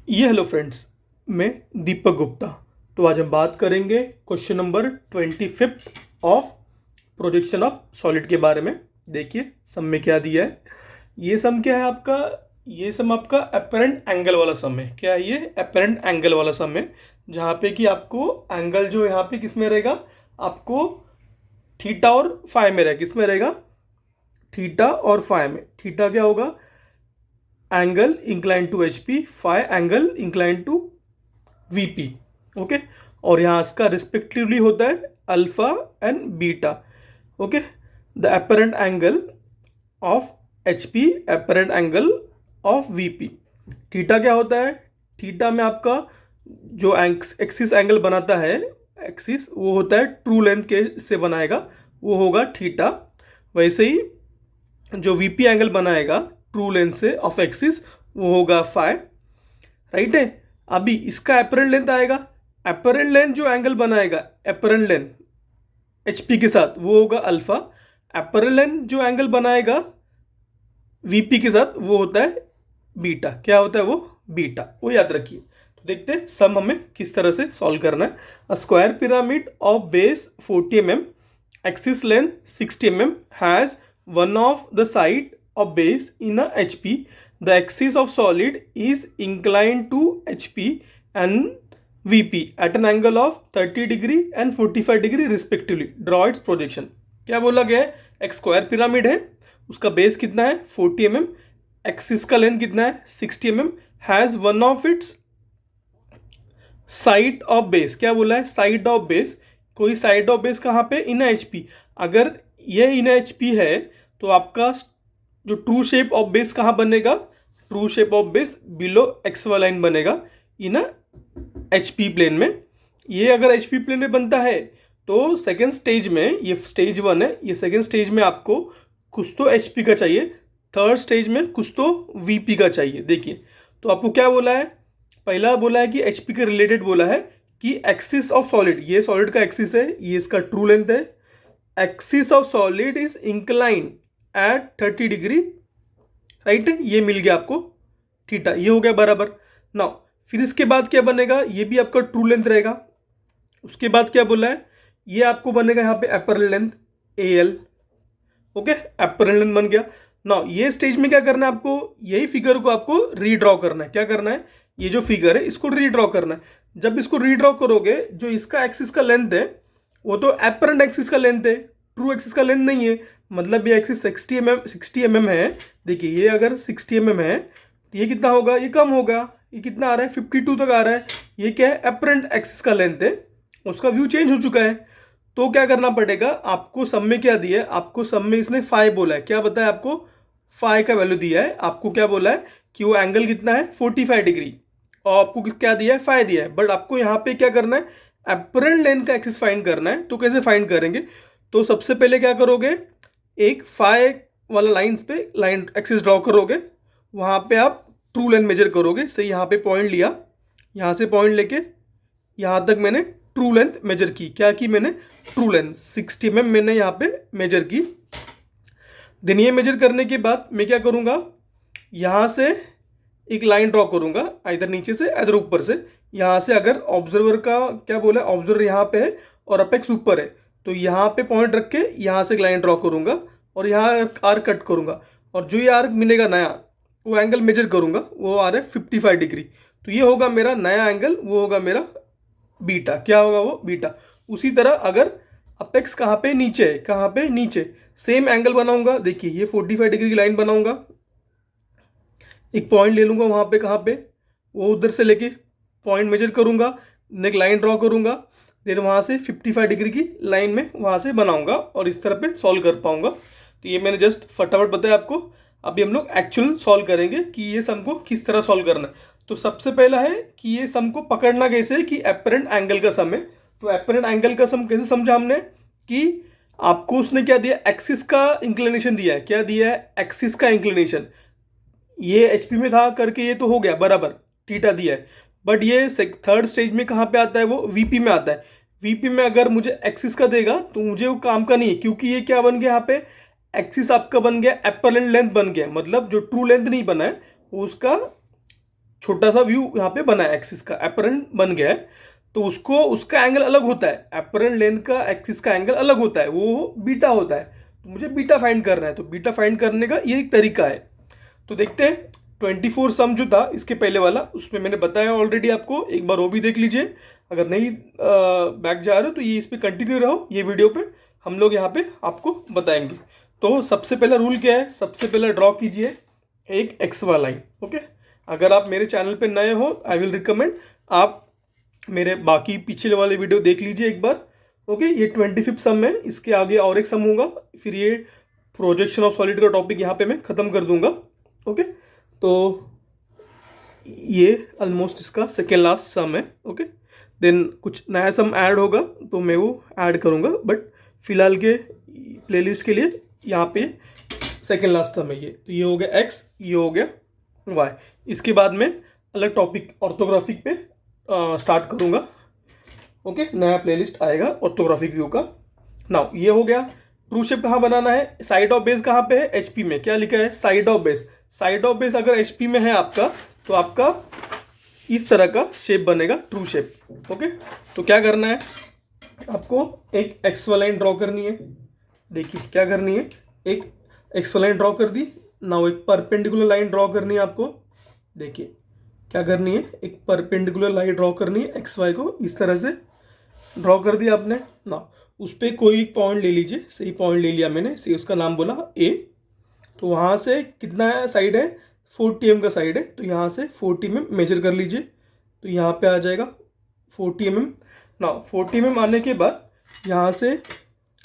ये hello friends, मैं दीपक गुप्ता। तो आज हम बात करेंगे question number 25 of projection of solid के बारे में। देखिए सम में क्या दिया है। ये सम क्या है आपका? ये सम आपका अपेरेंट एंगल वाला सम है। क्या है ये? अपेरेंट एंगल वाला सम है, जहाँ पे कि आपको एंगल जो यहाँ पे किस में रहेगा, आपको थीटा और फाई में रहेगा। किस में रहेगा? थीटा और फाई में। थीटा क्या होगा? Angle incline to H P, phi angle incline to V P. Okay, और यहाँ इसका रिस्पेक्टिवली होता है alpha and beta. Okay, the apparent angle of H P, apparent angle of V P. Theta क्या होता है? थीटा में आपका जो एक्सिस एंगल बनाता है, एक्सिस वो होता है ट्रू लेंथ के से बनाएगा, वो होगा थीटा। वैसे ही जो वीपी एंगल बनाएगा ट्रू लेंथ से ऑफ एक्सिस, वो होगा फाई। राइट है। अभी इसका एपरेंट लेंथ आएगा। एपरेंट लेंथ जो एंगल बनाएगा एपरेंट लेंथ एचपी के साथ, वो होगा अल्फा। एपरेंट लेंथ जो एंगल बनाएगा वीपी के साथ, वो होता है बीटा। क्या होता है वो? बीटा। वो याद रखिए। तो देखते हैं सम हमें किस तरह से सॉल्व करना है। A square pyramid of base 40 mm, axis length 60 mm has one of the side of base in a HP. The axis of solid is inclined to HP and VP at an angle of 30 degree and 45 degree respectively. Draw its projection. क्या बोला गया है? एक square pyramid है, उसका base कितना है 40 mm, axis का लेंथ कितना है 60 mm, has one of its side of base. क्या बोला है? Side of base. कोई साइड ऑफ बेस कहाँ पे? इन एच पी। अगर ये इन एच पी है तो आपका जो ट्रू शेप ऑफ बेस कहाँ बनेगा? True shape of base below x वाला लाइन बनेगा इन एच पी प्लेन में। ये अगर एच पी प्लेन में बनता है तो सेकेंड स्टेज में, ये स्टेज 1 है, ये सेकेंड स्टेज में आपको कुछ तो एच पी का चाहिए, थर्ड स्टेज में कुछ तो वी पी का चाहिए। देखिए, तो आपको क्या बोला है? पहला बोला है कि एच पी के रिलेटेड बोला है कि एक्सिस ऑफ सॉलिड, ये सॉलिड का एक्सिस है, ये इसका ट्रू लेंथ है। Axis of solid is incline at 30 degree. Right है, ये मिल गया आपको थीटा, ये हो गया बराबर। नाउ फिर इसके बाद क्या बनेगा? ये भी आपका ट्रू लेंथ रहेगा। उसके बाद क्या बोला है? ये आपको बनेगा यहाँ पे apparent length A L. Okay, apparent length बन गया। नाउ ये स्टेज में क्या करना है आपको? यही फिगर को आपको रीड्रॉ करना है। क्या करना है? ये जो फिगर है इसको रीड्रॉ करना है। जब इसको रीड्रॉ करोगे, जो इसका एक्सिस का लेंथ है वो तो एपरेंट एक्सिस का लेंथ है, ट्रू एक्सिस का लेंथ नहीं है। मतलब ये एक्सिस 60 mm है। देखिए, ये अगर 60 mm है तो ये कितना होगा? ये कम होगा। ये कितना आ रहा है? 52 तक आ रहा है। ये क्या है? एपरेंट एक्सिस का लेंथ है, उसका व्यू चेंज हो चुका है। तो क्या करना पड़ेगा आपको? सब में क्या दिया है आपको? सब में इसने फाई बोला है। क्या बताया आपको? फाई का वैल्यू दिया है आपको। क्या बोला है कि वो एंगल कितना है 45 डिग्री, और आपको क्या दिया है? फाई दिया है। बट आपको यहाँ पे क्या करना है? एपरेंट लेंथ का एक्सिस फाइंड करना है। तो कैसे फाइंड करेंगे? तो सबसे पहले क्या करोगे? एक फाई वाला लाइंस पे लाइन एक्सिस ड्रॉ करोगे, वहाँ पे आप ट्रू लेंथ मेजर करोगे। सही, यहाँ पे पॉइंट लिया, यहाँ से पॉइंट लेके यहाँ तक मैंने ट्रू लेंथ मेजर की। क्या की मैंने? ट्रू लेंथ 60 mm मैंने यहाँ पे मेजर की। देन ये मेजर करने के बाद मैं क्या करूँगा? यहाँ से एक लाइन ड्रॉ करूँगा, इधर नीचे से इधर ऊपर से। यहाँ से अगर ऑब्जर्वर का क्या बोला, ऑब्जर्वर यहाँ पे है और अपेक्स ऊपर है, तो यहाँ पे पॉइंट रख के यहाँ से एक लाइन ड्रॉ करूँगा और यहाँ आर्क कट करूँगा, और जो ये आर्क मिलेगा नया, वो एंगल मेजर करूँगा, वो आ रहा है 55 डिग्री। तो ये होगा मेरा नया एंगल, वो होगा मेरा बीटा। क्या होगा वो? बीटा। उसी तरह अगर अपेक्स कहाँ पे? नीचे है। कहाँ पे? नीचे। सेम एंगल बनाऊंगा। देखिए, ये 45 डिग्री की लाइन बनाऊंगा, एक पॉइंट ले लूंगा वहाँ पे, कहाँ पे? वो उधर से लेके पॉइंट मेजर करूंगा, एक लाइन ड्रॉ करूंगा, फिर वहाँ से 55 डिग्री की लाइन में वहाँ से बनाऊंगा और इस तरह पे सॉल्व कर पाऊंगा। तो ये मैंने जस्ट फटाफट बताया आपको। अभी हम लोग एक्चुअल सॉल्व करेंगे कि ये सम को किस तरह सॉल्व करना है। तो सबसे पहला है कि ये सम को पकड़ना कैसे है कि एपरेंट एंगल का सम है। तो एपरेंट एंगल का सम कैसे समझा हमने? कि आपको उसने क्या दिया? एक्सिस का इंक्लिनेशन दिया है। क्या दिया है? एक्सिस का इंक्लिनेशन। ये एचपी में था करके ये तो हो गया बराबर, थीटा दिया है। बट ये थर्ड स्टेज में कहाँ पे आता है? वो वीपी में आता है। वीपी में अगर मुझे एक्सिस का देगा तो मुझे वो काम का नहीं है, क्योंकि ये क्या बन गया यहाँ पे? एक्सिस आपका बन गया एपरेंट लेंथ बन गया। मतलब जो ट्रू लेंथ नहीं बना है वो उसका छोटा सा व्यू यहाँ पे बना है एक्सिस का, अपरेंट बन गया है, तो उसको उसका एंगल अलग होता है, अपरेंट लेंथ का एक्सिस का एंगल अलग होता है, वो बीटा होता है। तो मुझे बीटा फाइंड करना है, तो बीटा फाइंड करने का ये एक तरीका है। तो देखते हैं 24 सम जो था इसके पहले वाला, उसमें मैंने बताया ऑलरेडी आपको, एक बार वो भी देख लीजिए। अगर नहीं बैक जा रहे हो तो ये इस पर कंटिन्यू रहो, ये वीडियो पे हम लोग यहाँ पे आपको बताएंगे। तो सबसे पहला रूल क्या है, सबसे पहला ड्रॉ कीजिए एक एक्स वाला लाइन। ओके, अगर आप मेरे चैनल पे नए हो, आई विल रिकमेंड आप मेरे बाकी पिछले वाले वीडियो देख लीजिए एक बार। ओके, ये 25th सम है, इसके आगे और एक सम होगा, फिर ये प्रोजेक्शन ऑफ सॉलिड का टॉपिक यहाँ पे मैं ख़त्म कर दूंगा। ओके, तो ये ऑलमोस्ट इसका सेकेंड लास्ट सम है। ओके, देन कुछ नया सम ऐड होगा तो मैं वो ऐड करूँगा, बट फिलहाल के प्लेलिस्ट के लिए यहाँ पे सेकेंड लास्ट सम है ये। तो ये हो गया एक्स, ये हो गया वाई। इसके बाद में अलग टॉपिक ऑर्थोग्राफिक पे स्टार्ट करूँगा। ओके, नया प्लेलिस्ट आएगा ऑर्थोग्राफिक व्यू का। नाउ ये हो गया। ट्रू शेप कहाँ बनाना है, साइड ऑफ बेस कहाँ पे है, एचपी में। क्या लिखा है, side of base. Side of base अगर एचपी में है आपका, तो आपका इस तरह का शेप बनेगा, ट्रू शेप। ओके, तो क्या करना है आपको, एक एक्स वाला लाइन ड्रॉ करनी है। देखिए क्या करनी है, एक एक्स वाला लाइन ड्रॉ कर दी। नाउ एक परपेंडिकुलर लाइन ड्रॉ करनी है आपको। देखिए क्या करनी है, एक परपेंडिकुलर लाइन ड्रॉ करनी है, एक्स वाई को इस तरह से ड्रॉ कर दिया आपने ना। उस पर कोई पॉइंट ले लीजिए, सही पॉइंट ले लिया मैंने, सही उसका नाम बोला ए। तो वहाँ से कितना साइड है, 40 mm का साइड है, तो यहाँ से 40 mm मेजर कर लीजिए। तो यहाँ पे आ जाएगा 40 mm ना। 40 mm आने के बाद यहाँ से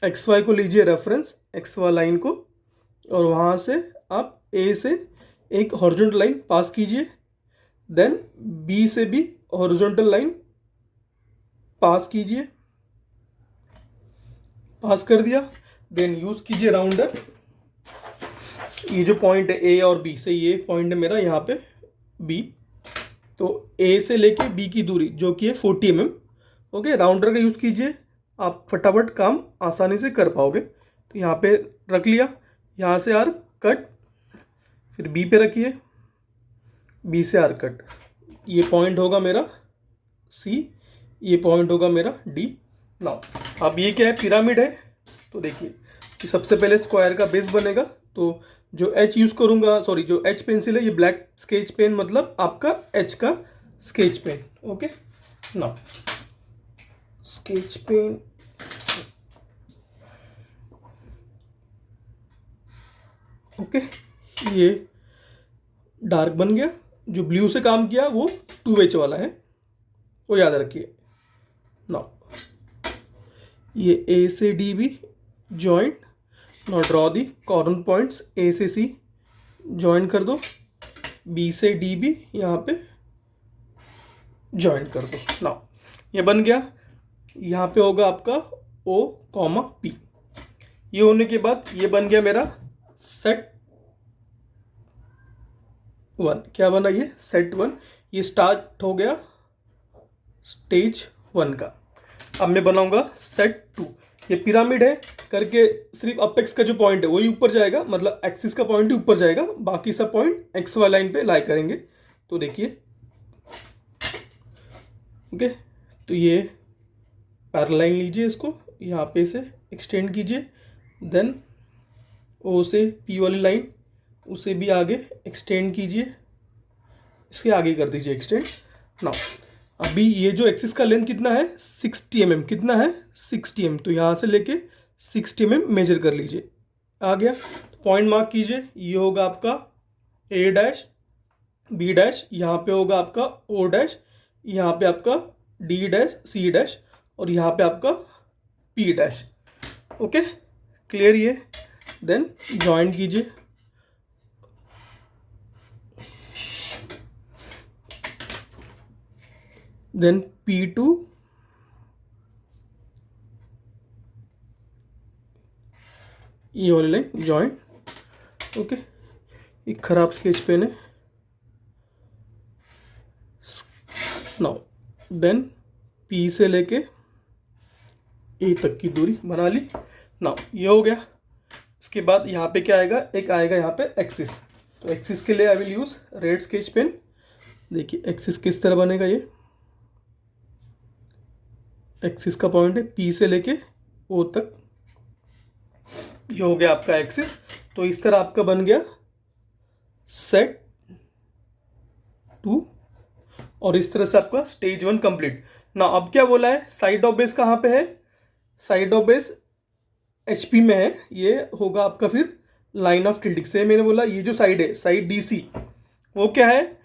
एक्स वाई को लीजिए रेफरेंस, एक्स वाई लाइन को, और वहाँ से आप ए से एक हॉरिजॉन्टल लाइन पास कीजिए। देन बी से भी हॉरिजॉन्टल लाइन पास कीजिए, पास कर दिया। देन यूज कीजिए राउंडर। ये जो पॉइंट है ए और बी से, ये पॉइंट है मेरा यहाँ पे बी, तो ए से लेके बी की दूरी जो कि है 40 mm। ओके, राउंडर का यूज़ कीजिए, आप फटाफट काम आसानी से कर पाओगे। तो यहाँ पे रख लिया, यहाँ से आर कट, फिर बी पे रखिए, बी से आर कट। ये पॉइंट होगा मेरा सी, ये पॉइंट होगा मेरा डी। नाउ अब ये क्या है, पिरामिड है। तो देखिए कि सबसे पहले स्क्वायर का बेस बनेगा, तो जो एच यूज़ करूँगा, सॉरी जो एच पेंसिल है, ये ब्लैक स्केच पेन, मतलब आपका एच का sketch pen. Okay, now sketch pen, okay, ये डार्क बन गया। जो ब्लू से काम किया वो 2H वाला है, वो याद रखिए। नाउ ये ए से डी भी joint. Now draw the corner points, A से सी जॉइन कर दो, बी से डी भी यहाँ पे जॉइन कर दो। नाउ ये बन गया। यहाँ पे होगा आपका ओ कॉमा पी। ये होने के बाद ये बन गया मेरा सेट 1। क्या बना ये, सेट 1। ये स्टार्ट हो गया स्टेज 1 का। अब मैं बनाऊंगा सेट 2। ये पिरामिड है करके, सिर्फ अपेक्स का जो पॉइंट है वही ऊपर जाएगा, मतलब एक्सिस का पॉइंट ही ऊपर जाएगा, बाकी सब पॉइंट एक्स वाई लाइन पे लाई करेंगे। तो देखिए, ओके, तो ये पैरेलल लाइन लीजिए, इसको यहाँ पे से एक्सटेंड कीजिए। देन ओ से पी वाली लाइन, उसे भी आगे एक्सटेंड कीजिए, इसके आगे कर दीजिए एक्सटेंड। नाउ अभी ये जो एक्सिस का लेंथ कितना है, 60 mm। कितना है, 60 mm। तो यहाँ से लेके 60 mm मेजर कर लीजिए। आ गया, पॉइंट मार्क कीजिए। ये होगा आपका ए डैश, बी डैश, यहाँ पे होगा आपका ओ डैश, यहाँ पे आपका डी डैश, सी डैश, और यहाँ पे आपका पी डैश। ओके, क्लियर ये। देन ज्वाइन कीजिए। देन P2 ये वाली लाइन जॉइन। ओके, एक खराब स्केच पेन है। नाउ देन P से लेके ए तक की दूरी बना ली। नाउ ये हो गया। इसके बाद यहाँ पे क्या आएगा, एक आएगा यहाँ पे एक्सिस। तो एक्सिस के लिए I will use red sketch pen. देखिए एक्सिस किस तरह बनेगा, ये एक्सिस का पॉइंट है पी से लेके ओ तक, ये हो गया आपका एक्सिस। तो इस तरह आपका बन गया सेट 2 और इस तरह से आपका स्टेज 1 कंप्लीट ना। अब क्या बोला है, साइड ऑफ बेस कहाँ पे है, साइड ऑफ बेस एचपी में है, ये होगा आपका फिर लाइन ऑफ टिल्टिंग से। मैंने बोला ये जो साइड है साइड डीसी, वो क्या है,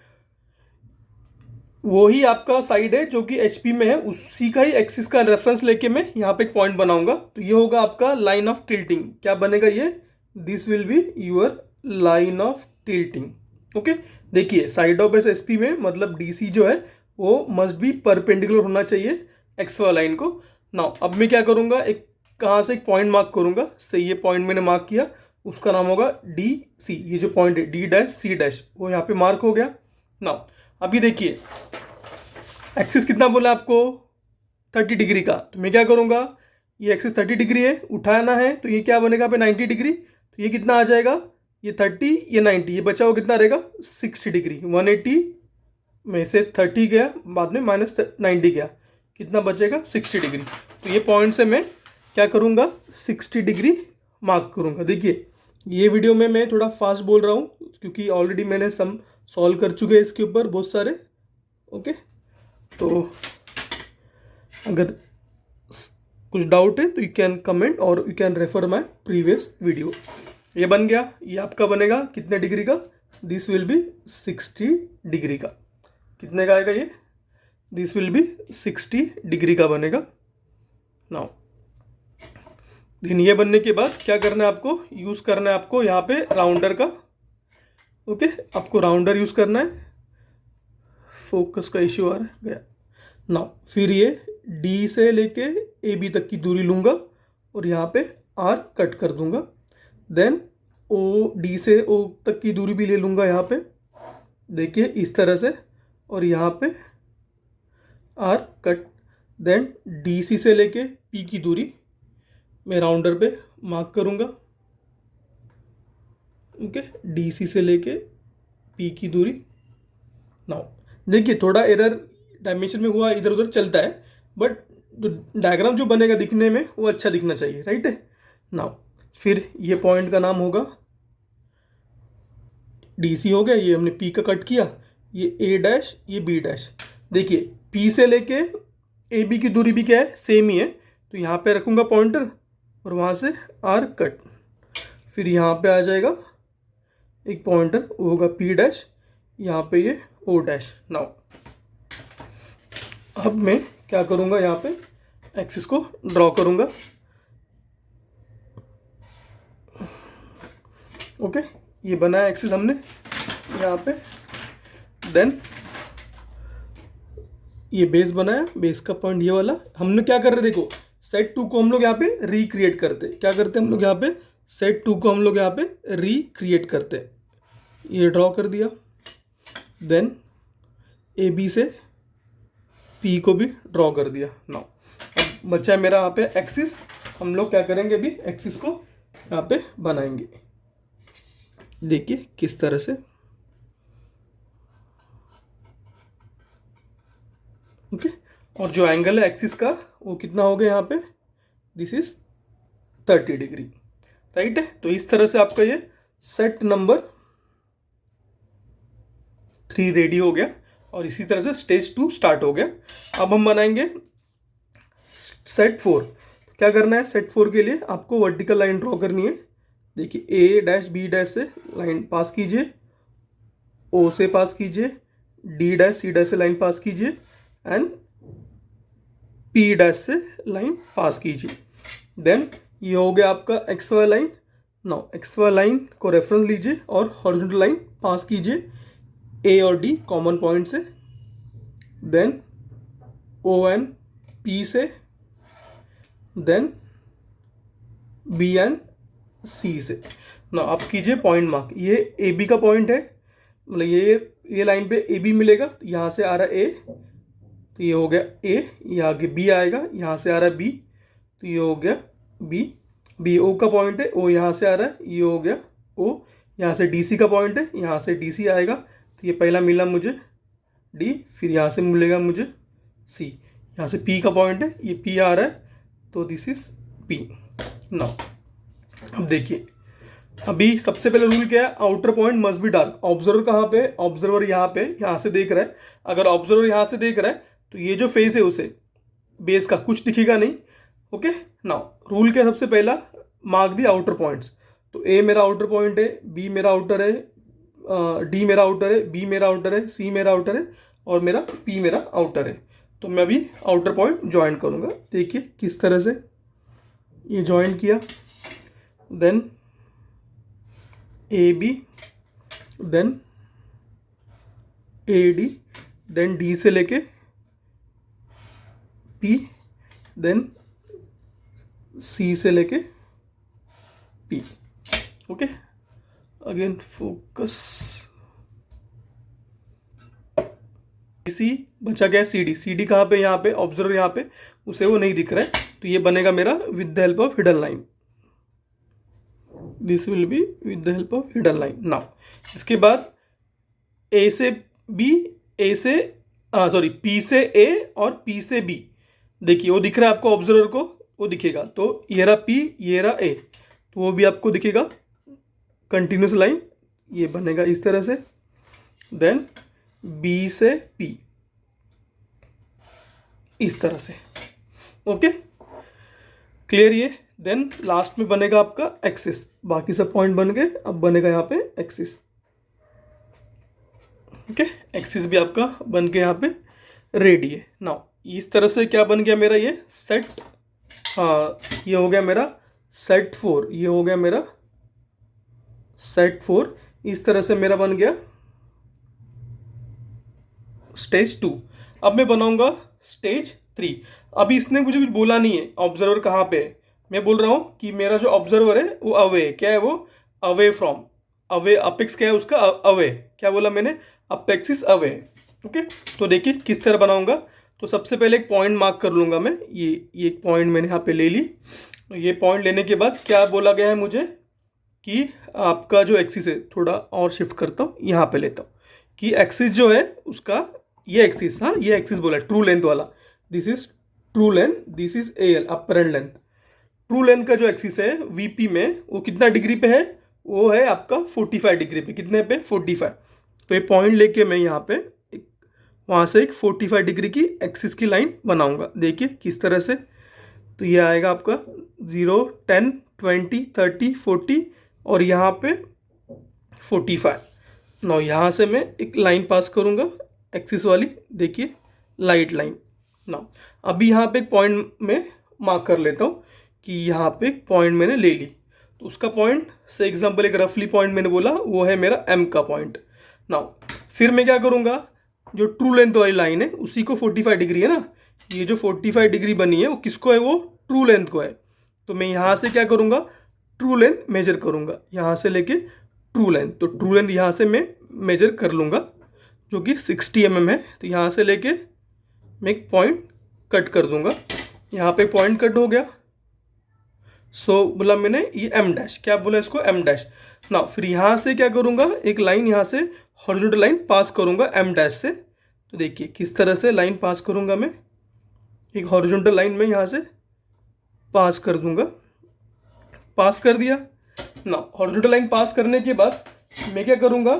वो ही आपका साइड है जो कि एचपी में है, उसी का ही एक्सिस का रेफरेंस लेके मैं यहाँ पे एक पॉइंट बनाऊंगा। तो ये होगा आपका लाइन ऑफ टिल्टिंग। क्या बनेगा ये, this will be your line of tilting. Okay, देखिए साइड ऑफ बेस एचपी में मतलब डीसी जो है वो मस्ट बी परपेंडिकुलर होना चाहिए एक्स वाला लाइन को। नाउ अब मैं क्या करूँगा, एक कहाँ से एक पॉइंट मार्क करूँगा, से ये पॉइंट मैंने मार्क किया, उसका नाम होगा डी सी। ये जो पॉइंट है डी डैश सी डैश वो यहाँ पे मार्क हो गया। नाउ अभी देखिए एक्सिस कितना बोला आपको, 30 डिग्री का। तो मैं क्या करूँगा, ये एक्सिस 30 डिग्री है, उठाना है तो ये क्या बनेगा पे 90 डिग्री। तो ये कितना आ जाएगा, ये 30 ये 90, ये बचा हुआ कितना रहेगा 60 डिग्री। 180 में से 30 गया, बाद में माइनस 90 गया, कितना बचेगा 60 डिग्री। तो ये पॉइंट से मैं क्या करूँगा 60 डिग्री मार्क करूँगा। देखिए ये वीडियो में मैं थोड़ा फास्ट बोल रहा हूँ क्योंकि ऑलरेडी मैंने सम सॉल्व कर चुके हैं इसके ऊपर बहुत सारे। ओके, तो अगर कुछ डाउट है तो यू कैन कमेंट और you can refer my previous video. ये बन गया, ये आपका बनेगा कितने डिग्री का, दिस विल बी 60 डिग्री का। कितने का आएगा ये, दिस विल बी 60 डिग्री का बनेगा। नाउ दिन ये बनने के बाद क्या करना है आपको, यूज़ करना है आपको यहाँ पे राउंडर का। ओके, आपको राउंडर यूज़ करना है। फोकस का इश्यू आ रहा है, गया। नाउ फिर ये डी से लेके ए बी तक की दूरी लूँगा और यहाँ पे आर कट कर दूँगा। देन ओ डी से ओ तक की दूरी भी ले लूँगा यहाँ पे, देखिए इस तरह से, और यहाँ पे R cut. Then D C से लेके पी की दूरी मैं राउंडर पे मार्क करूँगा। ओके, डी सी से लेके पी की दूरी। नाउ देखिए थोड़ा एरर डायमेंशन में हुआ, इधर उधर चलता है, बट जो डायग्राम जो बनेगा दिखने में वो अच्छा दिखना चाहिए, राइट है। नाउ फिर ये पॉइंट का नाम होगा डी सी हो गया, ये हमने पी का कट किया, ये ए डैश ये बी डैश। देखिए पी से लेके ए बी की दूरी भी क्या है, सेम ही है, तो यहाँ पे रखूँगा पॉइंटर और वहाँ से आर कट। फिर यहाँ पे आ जाएगा एक पॉइंटर, वो होगा पी डैश, यहाँ पे ये ओ डैश। नाउ अब मैं क्या करूँगा, यहाँ पे एक्सिस को ड्रॉ करूँगा। ओके, ये बनाया एक्सिस हमने यहाँ पे। देन ये बेस बनाया, बेस का पॉइंट ये वाला। हमने क्या कर रहे, देखो सेट 2 को हम लोग यहाँ पे रिक्रिएट करते, क्या करते हम लोग यहाँ पे, सेट 2 को हम लोग यहाँ पे रिक्रिएट करते। ये ड्रॉ कर दिया। देन ए बी से पी को भी ड्रॉ कर दिया। नाउ अब बचा है मेरा यहाँ पे एक्सिस, हम लोग क्या करेंगे अभी एक्सिस को यहाँ पे बनाएंगे। देखिए किस तरह से। ओके, और जो एंगल है एक्सिस का वो कितना हो गया यहाँ पे, दिस इज 30 डिग्री, राइट है। तो इस तरह से आपका ये सेट नंबर 3 रेडी हो गया और इसी तरह से स्टेज 2 स्टार्ट हो गया। अब हम बनाएंगे सेट 4। क्या करना है, सेट 4 के लिए आपको वर्टिकल लाइन ड्रॉ करनी है। देखिए ए डैश बी डैश से लाइन पास कीजिए, ओ से पास कीजिए, डी डैश सी डैश से लाइन पास कीजिए एंड पी डैश से लाइन पास कीजिए। देन ये हो गया आपका X Y line. Now X Y line को रेफरेंस लीजिए और हॉरिजॉन्टल लाइन पास कीजिए ए और डी कॉमन पॉइंट से। देन ओ एन पी से, देन बी एन सी से। ना आप कीजिए पॉइंट मार्क, ये ए बी का पॉइंट है, मतलब ये लाइन पे ए बी मिलेगा, यहाँ से आ रहा है ए, तो ये हो गया ए, ये आगे बी आएगा, यहाँ से आ रहा है बी, तो ये हो गया बी। बी ओ का पॉइंट है, ओ यहाँ से आ रहा है, ये हो गया ओ। यहाँ से डी सी का पॉइंट है, यहाँ से डी सी आएगा, तो ये पहला मिला मुझे डी, फिर यहाँ से मिलेगा मुझे सी। यहाँ से पी का पॉइंट है, ये पी आ रहा है, तो दिस इज पी। नाउ अब देखिए, अभी सबसे पहले रूल क्या है, outer point must be dark. Observer कहाँ पे, ऑब्जर्वर यहाँ पे, यहाँ से देख रहा है। अगर ऑब्जर्वर यहाँ से देख रहा है तो ये जो फेस है उसे बेस का कुछ दिखेगा नहीं। ओके, नाउ रूल क्या है, सबसे पहला मार्क दी आउटर पॉइंट्स। तो ए मेरा आउटर पॉइंट है, बी मेरा आउटर है, डी मेरा आउटर है, बी मेरा आउटर है, सी मेरा आउटर है, और मेरा पी मेरा आउटर है। तो मैं अभी आउटर पॉइंट ज्वाइन करूँगा। देखिए किस तरह से ये ज्वाइन किया, then A B, then A D, then D से लेके पी, देन सी से लेके P. Okay, again focus, C बचा गया सी डी। सी डी कहाँ पे, यहाँ पे, ऑब्जर्वर यहाँ पे, उसे वो नहीं दिख रहा है, तो ये बनेगा मेरा with the help of hidden line. This will be with the help of hidden line. Now इसके बाद ए से बी, ए से सॉरी पी से ए और पी से बी, देखिए वो दिख रहा है आपको, ऑब्जर्वर को वो दिखेगा। तो ये रहा पी, ये रहा ए, तो वो भी आपको दिखेगा कंटिन्यूस लाइन, ये बनेगा इस तरह से। देन बी से पी इस तरह से। ओके, क्लियर ये। देन लास्ट में बनेगा आपका एक्सिस, बाकी सब पॉइंट बन गए, अब बनेगा यहाँ पे एक्सिस। ओके, एक्सिस भी आपका बन के यहाँ पे रेडी है। नाउ इस तरह से क्या बन गया मेरा ये सेट, हाँ ये हो गया मेरा सेट 4, ये हो गया मेरा सेट 4। इस तरह से मेरा बन गया स्टेज 2। अब मैं बनाऊंगा स्टेज 3। अभी इसने मुझे कुछ बोला नहीं है ऑब्जर्वर कहाँ पे है, मैं बोल रहा हूँ कि मेरा जो ऑब्जर्वर है वो अवे है। क्या है वो, अवे फ्रॉम, अवे, अपेक्स क्या है उसका, अवे, क्या बोला मैंने, अपेक्स इज अवे। ओके, तो देखिए किस तरह बनाऊंगा। तो सबसे पहले एक पॉइंट मार्क कर लूँगा मैं, ये एक पॉइंट मैंने यहाँ पे ले ली। ये पॉइंट लेने के बाद क्या बोला गया है मुझे कि आपका जो एक्सिस है, थोड़ा और शिफ्ट करता हूँ, यहाँ पे लेता हूँ कि एक्सिस जो है उसका, ये एक्सिस, हाँ ये एक्सिस बोला ट्रू लेंथ वाला, this is true length, this is A L apparent length. True length का जो एक्सिस है वीपी में वो कितना डिग्री पे है, वो है आपका 45 डिग्री पे। कितने पे, 45। तो ये पॉइंट लेके मैं यहाँ पे वहाँ से एक 45 डिग्री की एक्सिस की लाइन बनाऊंगा। देखिए किस तरह से, तो ये आएगा आपका 0, 10, 20, 30, 40 और यहाँ पे 45। नाउ यहाँ से मैं एक लाइन पास करूँगा एक्सिस वाली, देखिए लाइट लाइन। नाउ अभी यहाँ पे एक पॉइंट में मार्क कर लेता हूँ कि यहाँ पे एक पॉइंट मैंने ले ली, तो उसका पॉइंट से एग्जांपल एक रफली पॉइंट मैंने बोला वो है मेरा एम का पॉइंट। नाउ फिर मैं क्या करूँगा, जो ट्रू लेंथ वाली लाइन है उसी को 45 डिग्री है ना, ये जो 45 डिग्री बनी है वो किसको है, वो ट्रू लेंथ को है। तो मैं यहाँ से क्या करूँगा, ट्रू लेंथ मेजर करूँगा, यहाँ से लेके ट्रू लेंथ। तो ट्रू लेंथ यहाँ से मैं मेजर कर लूँगा जो कि 60 mm है। तो यहाँ से लेके मैं एक पॉइंट कट कर दूँगा, यहाँ पे पॉइंट कट हो गया। सो बोला मैंने ये एम डैश, क्या बोला इसको, एम डैश। ना फिर यहाँ से क्या करूँगा, एक लाइन यहाँ से हॉरिजॉन्टल लाइन पास करूँगा एम डैश से। तो देखिए किस तरह से लाइन पास करूँगा मैं, एक हॉरिजॉन्टल लाइन में यहाँ से पास कर दूँगा, पास कर दिया ना। हॉरिजॉन्टल लाइन पास करने के बाद मैं क्या करूँगा,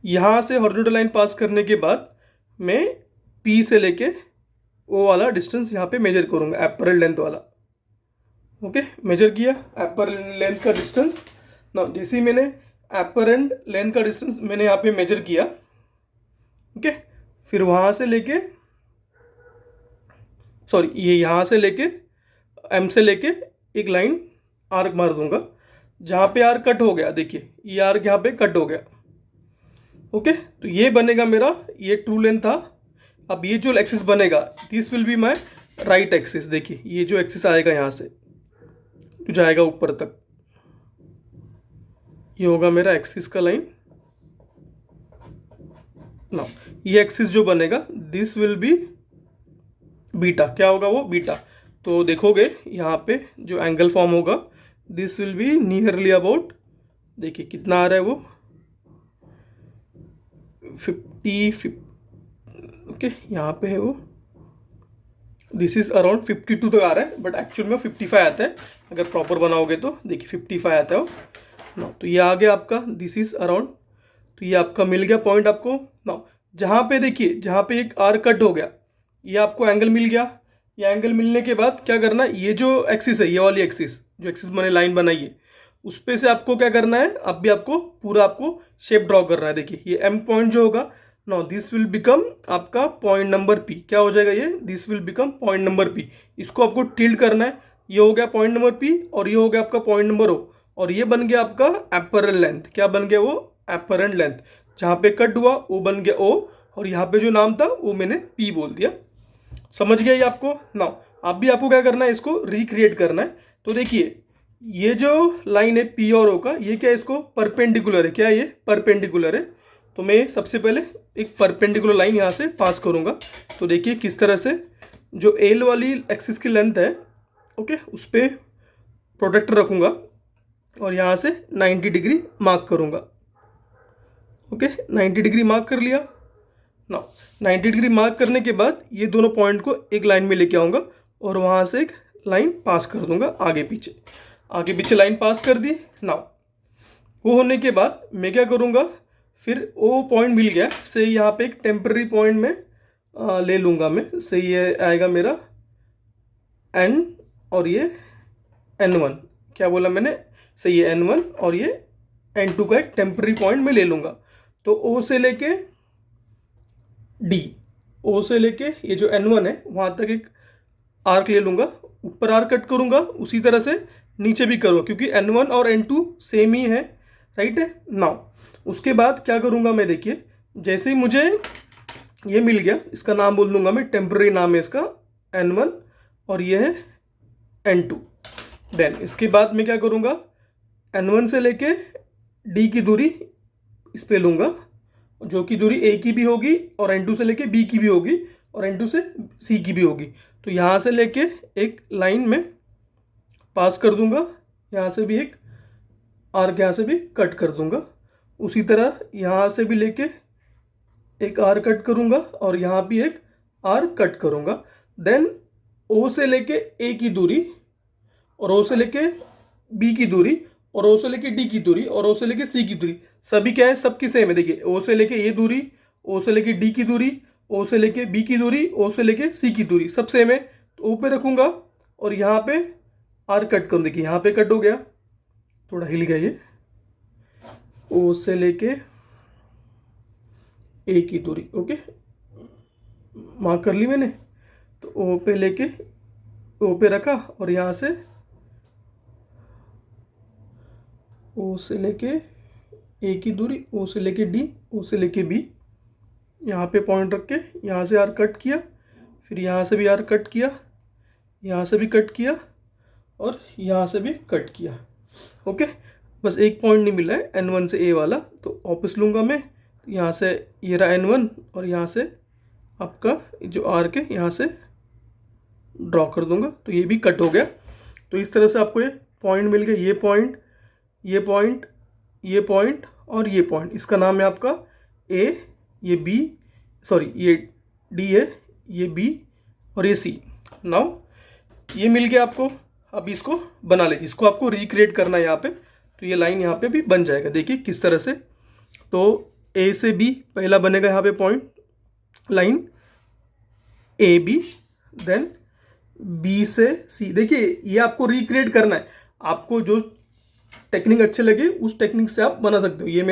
यहाँ से हॉरिजॉन्टल लाइन पास करने के बाद मैं पी से लेके वो वाला डिस्टेंस यहाँ पे मेजर करूँगा, एपरेंट लेंथ वाला। ओके, मेजर किया एपरेंट लेंथ का डिस्टेंस ना। जैसे ही मैंने एपरेंट लेंथ का डिस्टेंस मैंने यहाँ पे मेजर किया, ओके, फिर वहाँ से लेके सॉरी ये यहाँ से लेके एम से लेके एक लाइन आर्क मार दूंगा, जहाँ पे आर्क कट हो गया, देखिए ये आर्क यहाँ पे कट हो गया। ओके, तो ये बनेगा मेरा, ये ट्रू लेंथ था। अब ये जो एक्सिस बनेगा this will be my right axis. देखिए ये जो एक्सिस आएगा यहाँ से जो जाएगा ऊपर तक, ये होगा मेरा एक्सिस का लाइन ना। ये एक्सिस जो बनेगा दिस विल बी बीटा, क्या होगा वो, बीटा। तो देखोगे यहाँ पे जो एंगल फॉर्म होगा this will be nearly about, देखिए कितना आ रहा है वो 50 ओके यहाँ पे है वो, दिस इज अराउंड 52 तक आ रहा है, बट एक्चुअल में 55 आता है अगर प्रॉपर बनाओगे तो। देखिए 55 आता है वो ना। तो ये आ गया आपका, दिस इज अराउंड, तो ये आपका मिल गया पॉइंट आपको ना। जहाँ पे देखिए, जहाँ पे एक आर कट हो गया, ये आपको एंगल मिल गया। ये एंगल मिलने के बाद क्या करना है, ये जो एक्सिस है, ये वाली एक्सिस, जो एक्सिस मैंने लाइन बनाई है, उस पे से आपको क्या करना है, अब भी आपको पूरा आपको शेप ड्रॉ करना है। देखिए ये एम पॉइंट जो होगा, नाउ दिस विल बिकम आपका पॉइंट नंबर पी। क्या हो जाएगा ये, this will become point number P. इसको आपको टिल्ट करना है। ये हो गया पॉइंट नंबर पी और ये हो गया आपका पॉइंट नंबर ओ, और ये बन गया आपका एपरेंट लेंथ। क्या बन गया वो, एपरेंट लेंथ। जहाँ पे कट हुआ वो बन गया ओ, और यहाँ पे जो नाम था वो मैंने पी बोल दिया। समझ गया ये आपको ना। अब भी आपको क्या करना है, इसको रिक्रिएट करना है। तो देखिए ये जो लाइन है पी और ओ का, ये क्या है, इसको परपेंडिकुलर है। क्या है ये, परपेंडिकुलर है। तो मैं सबसे पहले एक परपेंडिकुलर लाइन यहाँ से पास करूँगा। तो देखिए किस तरह से, जो एल वाली एक्सिस की लेंथ है, ओके, उस पर प्रोडक्टर रखूँगा और यहाँ से 90 डिग्री मार्क करूँगा। ओके 90 डिग्री मार्क कर लिया ना। 90 डिग्री मार्क करने के बाद ये दोनों पॉइंट को एक लाइन में लेके आऊँगा और वहाँ से एक लाइन पास कर दूंगा आगे पीछे। आगे पीछे लाइन पास कर दी ना। वो होने के बाद मैं क्या करूँगा, फिर वो पॉइंट मिल गया से यहाँ पे एक टेम्पररी पॉइंट में ले लूँगा मैं। से ये आएगा मेरा एन और ये N1। क्या बोला मैंने, से ये N1 और ये N2 का एक टेम्पररी पॉइंट में ले लूँगा। तो O से लेके D, O से लेके ये जो N1 है वहाँ तक एक आर्क ले लूँगा, ऊपर आर्क कट करूँगा, उसी तरह से नीचे भी करूँगा क्योंकि N1 और N2 सेम ही है, राइट है नाउ। उसके बाद क्या करूँगा मैं, देखिए जैसे ही मुझे ये मिल गया, इसका नाम बोल दूँगा मैं, टेम्पररी नाम है इसका N1 और ये है N2। देन इसके बाद मैं क्या करूँगा, N1 से लेके D की दूरी इस पे लूँगा, जो कि दूरी A की भी होगी और N2 से लेके B की भी होगी और N2 से C की भी होगी। तो यहाँ से लेके एक लाइन में पास कर दूंगा, यहाँ से भी एक आर्क यहाँ से भी कट कर दूंगा। उसी तरह यहाँ से भी लेके एक आर कट करूंगा और यहाँ भी एक आर कट करूंगा। देन O से लेके A की दूरी और O से लेके B की दूरी और O से लेके D की दूरी और O से लेके C की दूरी, सभी क्या है, सबकी सेम है। देखिए O से लेके ये दूरी, O से लेके D की दूरी, O से लेके B की दूरी, O से लेके C की दूरी, सब सेम है। तो O पे रखूँगा और यहाँ पे आर कट करूँ। देखिए यहाँ पे कट हो गया, थोड़ा हिल गया ये। O से लेके A की दूरी, ओके मार्क कर ली मैंने। तो O पे लेके O पे रखा और यहाँ से O से लेके A की दूरी, O से लेके D, O से लेके B, यहाँ पे पॉइंट रख के यहाँ से आर कट किया, फिर यहाँ से भी आर कट किया, यहाँ से भी कट किया और यहाँ से भी कट किया। ओके बस एक पॉइंट नहीं मिला है N1 से A वाला, तो वापस लूँगा मैं। यहाँ से ये रहा N1 और यहाँ से आपका जो आर्क है यहाँ से ड्रॉ कर दूँगा, तो ये भी कट हो गया। तो इस तरह से आपको ये पॉइंट मिल गया, ये पॉइंट, ये पॉइंट, ये पॉइंट और ये पॉइंट। इसका नाम है आपका A, ये B, सॉरी ये D है, ये B और ये C। नाउ ये मिल गया आपको। अब इसको बना लीजिए, इसको आपको रिक्रिएट करना है यहाँ पे। तो ये लाइन यहाँ पे भी बन जाएगा, देखिए किस तरह से। तो A से B पहला बनेगा यहाँ पे point line AB, then B से C। देखिए ये आपको रिक्रिएट करना है, आपको जो टेक्निक अच्छे लगे उस टेक्निक से आप बना सकते हो। ये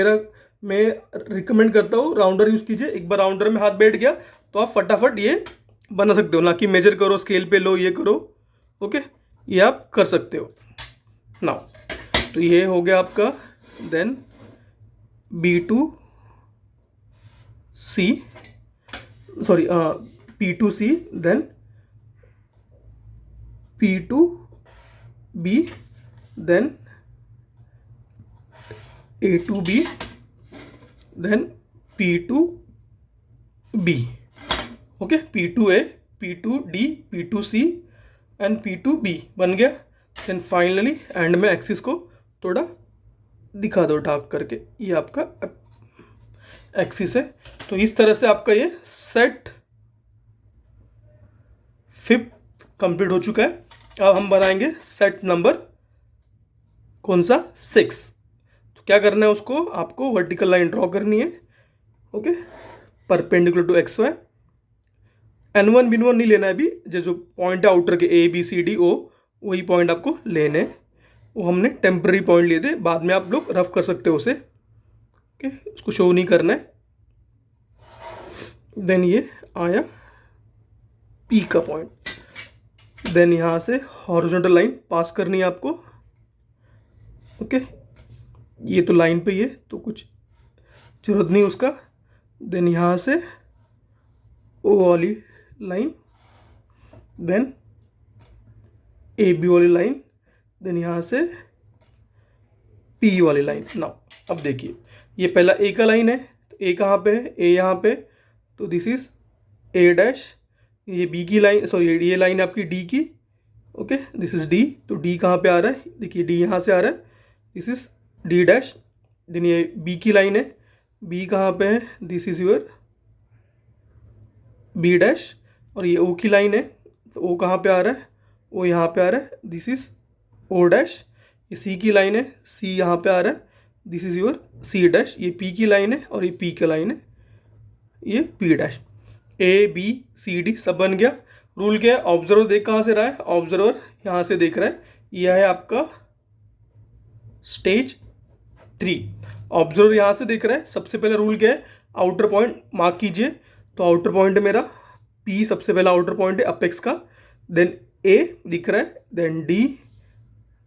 मैं रिकमेंड करता हूँ राउंडर यूज़ कीजिए। एक बार राउंडर में हाथ बैठ गया तो आप फटाफट ये बना सकते हो, ना कि मेजर करो, स्केल पे लो, ये करो। ओके ये आप कर सकते हो नाउ। तो ये हो गया आपका, then B2C, sorry P2C, then P2B, then A2B, then P2B। Okay P2A, P2D, P2C and P2B बन गया। देन फाइनली एंड में एक्सिस को थोड़ा दिखा दो ढाक करके, ये आपका एक्सिस है। तो इस तरह से आपका ये सेट 5 कंप्लीट हो चुका है। अब हम बनाएंगे सेट नंबर कौन सा 6। तो क्या करना है, उसको आपको वर्टिकल लाइन ड्रॉ करनी है, okay, perpendicular to X Y. N1 बिन1 नहीं लेना है अभी, जो पॉइंट है आउटर के ABCDO वही पॉइंट आपको लेने हैं। वो हमने टेम्पररी पॉइंट लिए थे, बाद में आप लोग रफ कर सकते हो उसे, ओके, उसको शो नहीं करना है। देन ये आया P का पॉइंट। देन यहाँ से हॉरिजॉन्टल लाइन पास करनी है आपको, ओके, ये तो लाइन पे ही है तो कुछ जरूरत नहीं उसका। देन यहाँ से O वाली लाइन, देन AB वाली लाइन, देन यहाँ से P वाली लाइन। नाउ अब देखिए, ये पहला A का लाइन है, तो A कहाँ पे है, A यहाँ पे, तो दिस इज A डैश। ये B की लाइन, सॉरी ये लाइन है आपकी D की, ओके, दिस इज D। तो D कहाँ पे आ रहा है, देखिए D यहाँ से आ रहा है, this is D dash. Then ये B की लाइन है, B कहाँ पे है, this is your B dash. और ये O की लाइन है, तो O कहाँ पे आ रहा है, O यहाँ पे आ रहा है, दिस इज O डैश। ये C की लाइन है, C यहाँ पे आ रहा है, this is your C dash. ये P की लाइन है और ये P की लाइन है, ये P डैश। ABCD सब बन गया। रूल क्या है, ऑब्जर्वर देख कहाँ से रहा है, ऑब्जर्वर यहाँ से देख रहा है। यह है आपका स्टेज 3। ऑब्जर्वर यहाँ से देख रहा है। सबसे पहले रूल क्या है, आउटर पॉइंट मार्क कीजिए। तो आउटर पॉइंट मेरा P सबसे पहला आउटर पॉइंट है अपेक्स का, देन A दिख रहा है, देन D,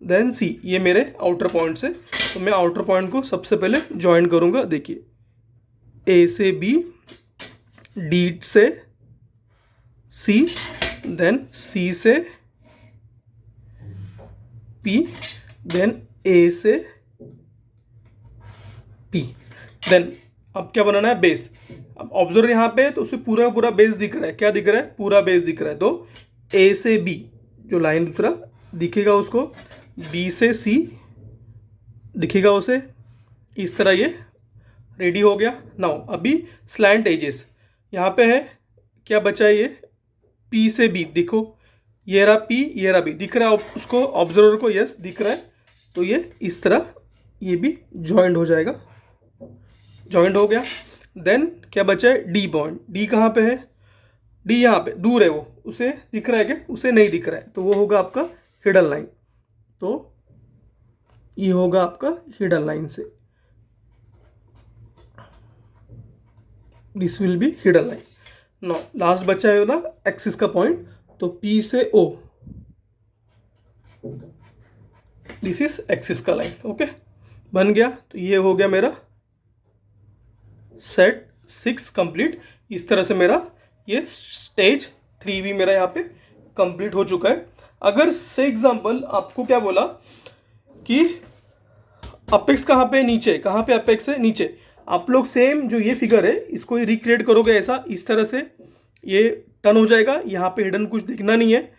देन C, ये मेरे आउटर पॉइंट से। तो मैं आउटर पॉइंट को सबसे पहले ज्वाइन करूँगा। देखिए A से B, D से C, देन C से P, देन A से P। देन अब क्या बनाना है, बेस। अब ऑब्जर्वर यहाँ पे है तो उसे पूरा पूरा बेस दिख रहा है। क्या दिख रहा है, पूरा बेस दिख रहा है। तो A से B जो लाइन दूसरा दिखेगा उसको, B से C दिखेगा उसे, इस तरह ये रेडी हो गया। नाउ अभी स्लैंट एजेस यहाँ पे है, क्या बचा है, ये P से B, देखो ये रहा P, ये रहा B, दिख रहा है उसको ऑब्जर्वर को, यस दिख रहा है। तो ये इस तरह ये भी जॉइंट हो जाएगा, जॉइंट हो गया। देन क्या बचा है, D पॉइंट। D कहाँ पे है, D यहाँ पे दूर है, वो उसे दिख रहा है क्या, उसे नहीं दिख रहा है, तो वो होगा आपका हिडन लाइन। तो ये होगा आपका हिडन लाइन से, this will be hidden line. No last बचा है ना एक्सिस का पॉइंट, तो P से O, दिस इज एक्सिस का लाइन, ओके, बन गया। तो ये हो गया मेरा सेट 6 कंप्लीट। इस तरह से मेरा ये स्टेज 3 भी मेरा यहाँ पे कंप्लीट हो चुका है। अगर से एग्जांपल आपको क्या बोला कि अपेक्स कहाँ पे, नीचे, कहाँ पे अपेक्स है, नीचे, आप लोग सेम जो ये फिगर है इसको ही रिक्रिएट करोगे ऐसा, इस तरह से ये टर्न हो जाएगा। यहाँ पे हिडन कुछ दिखना नहीं है।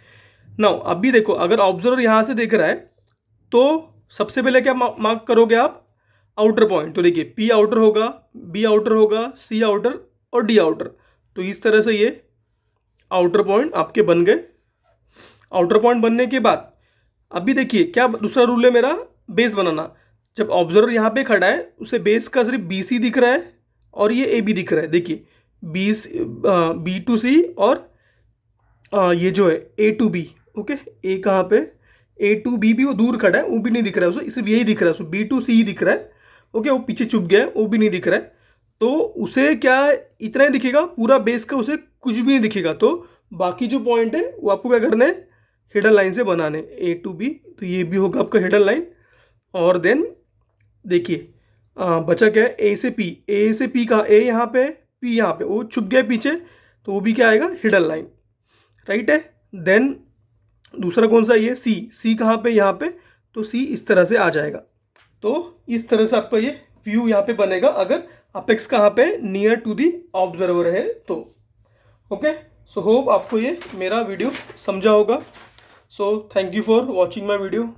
नाउ अभी देखो, अगर ऑब्जर्वर यहाँ से देख रहा है तो सबसे पहले क्या मार्क करोगे आप, आउटर पॉइंट। तो देखिए P आउटर होगा, B आउटर होगा, C आउटर और D आउटर। तो इस तरह से ये आउटर पॉइंट आपके बन गए। आउटर पॉइंट बनने के बाद अभी देखिए क्या दूसरा रूल है मेरा, बेस बनाना। जब ऑब्जर्वर यहाँ पे खड़ा है उसे बेस का सिर्फ BC दिख रहा है और ये AB दिख रहा है। देखिए B to C और ये जो है A to B, okay, A कहाँ पे, A to B भी वो दूर खड़ा है, वो भी नहीं दिख रहा है उसे, सिर्फ यही दिख रहा है उसे, B to C ही दिख रहा है, ओके, वो पीछे चुप गया है, वो भी नहीं दिख रहा है। तो उसे क्या इतना ही दिखेगा, पूरा बेस का उसे कुछ भी नहीं दिखेगा। तो बाकी जो पॉइंट है वो आपको क्या करना है, हिडन लाइन से बनाने, A to B। तो ये भी होगा आपका हिडन लाइन। और देन देखिए बचा क्या है, A से P, A से P कहाँ, A यहाँ पे, P यहाँ पे, वो छुप गया पीछे, तो वो भी क्या आएगा, हिडन लाइन, राइट है। देन दूसरा कौन सा, ये C कहाँ पे, यहाँ पे, तो C इस तरह से आ जाएगा। तो इस तरह से आपका ये व्यू यहाँ पे बनेगा अगर अपेक्स कहाँ पे, नियर टू दी ऑब्जर्वर है तो, ओके। सो होप आपको ये मेरा वीडियो समझा होगा। So thank you for watching my video.